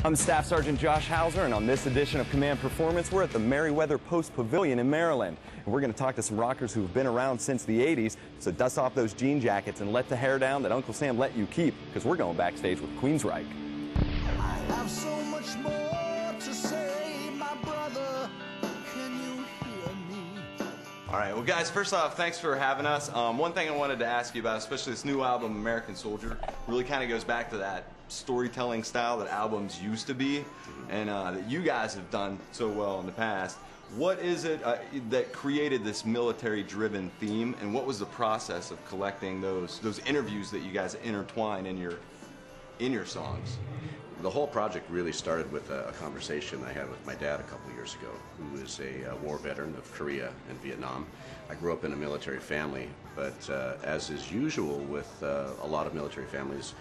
I'm Staff Sergeant Josh Hauser, and on this edition of Command Performance, we're at the Merriweather Post Pavilion in Maryland. And we're going to talk to some rockers who've been around since the 80s, so dust off those jean jackets and let the hair down that Uncle Sam let you keep, because we're going backstage with Queensryche. I have so much more to say, my brother. Can you hear me? All right, well, guys, first off, thanks for having us. One thing I wanted to ask you about, especially this new album, American Soldier, really kind of goes back to that storytelling style that albums used to be, and that you guys have done so well in the past. What is it that created this military-driven theme, and what was the process of collecting those interviews that you guys intertwine in your songs? The whole project really started with a conversation I had with my dad a couple years ago, who is a war veteran of Korea and Vietnam. I grew up in a military family, but as is usual with a lot of military families,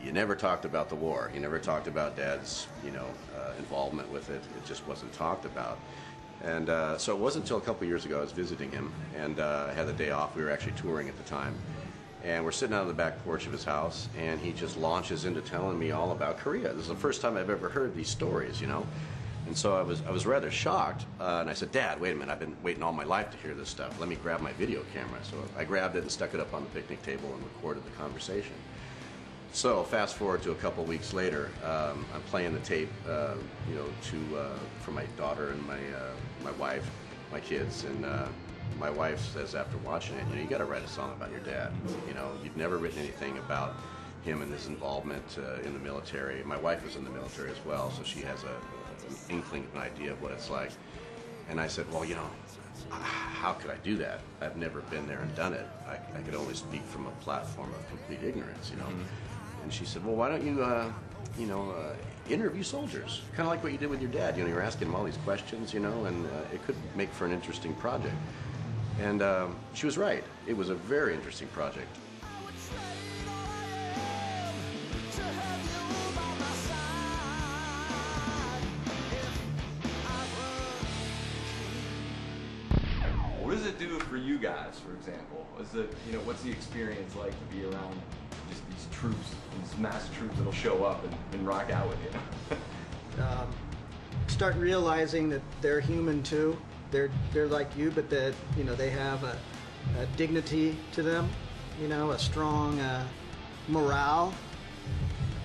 you never talked about the war. You never talked about Dad's, involvement with it. It just wasn't talked about. And so it wasn't until a couple years ago I was visiting him, and I had the day off. We were actually touring at the time. And we're sitting out on the back porch of his house, and he just launches into telling me all about Korea. This is the first time I've ever heard these stories, And so I was rather shocked, and I said, Dad, wait a minute, I've been waiting all my life to hear this stuff. Let me grab my video camera. So I grabbed it and stuck it up on the picnic table and recorded the conversation. So fast forward to a couple weeks later, I'm playing the tape, for my daughter and my wife, my kids, and my wife says after watching it, you got to write a song about your dad. You've never written anything about him and his involvement in the military. My wife was in the military as well, so she has an inkling of an idea of what it's like. And I said, well, how could I do that? I've never been there and done it. I could only speak from a platform of complete ignorance, And she said, well, why don't you, interview soldiers, kind of like what you did with your dad. You're asking him all these questions, and it could make for an interesting project. And she was right. It was a very interesting project. What does it do for you guys, for example? What's the experience like to be around just these troops, these mass troops that'll show up and rock out with you? Start realizing that they're human too. They're like you, but that they have a dignity to them, a strong morale.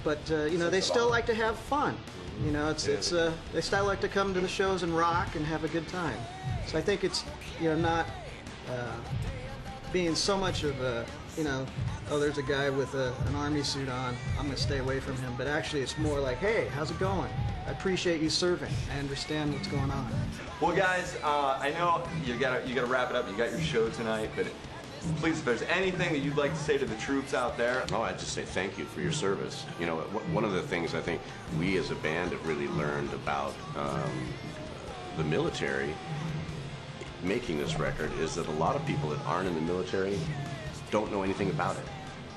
But they still like to have fun. They still like to come to the shows and rock and have a good time. So I think it's not being so much of a oh, there's a guy with an army suit on, I'm going to stay away from him. But actually it's more like, hey, how's it going? I appreciate you serving. I understand what's going on. Well, guys, I know you gotta wrap it up. You got your show tonight, but please, if there's anything that you'd like to say to the troops out there. Oh, I'd just say thank you for your service. One of the things I think we as a band have really learned about the military making this record is that a lot of people that aren't in the military don't know anything about it.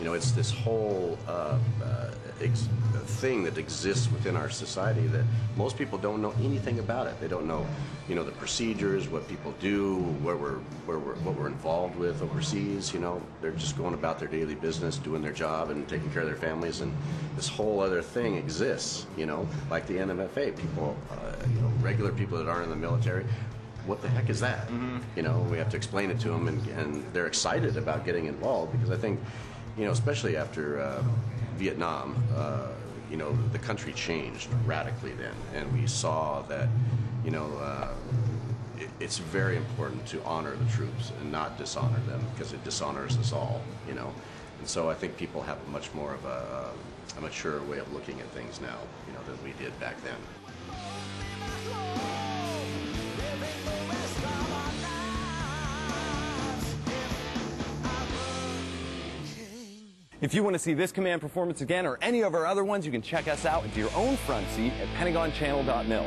It's this whole thing that exists within our society that most people don't know anything about it. They don't know, the procedures, what people do, what we're involved with overseas. They're just going about their daily business, doing their job and taking care of their families, and this whole other thing exists. Like the NMFA people, regular people that aren't in the military. What the heck is that? We have to explain it to them, and they're excited about getting involved because I think, especially after Vietnam, the country changed radically then, and we saw that, it's very important to honor the troops and not dishonor them because it dishonors us all, And so I think people have a much more of a mature way of looking at things now, than we did back then. If you want to see this Command Performance again or any of our other ones, you can check us out into your own front seat at PentagonChannel.mil.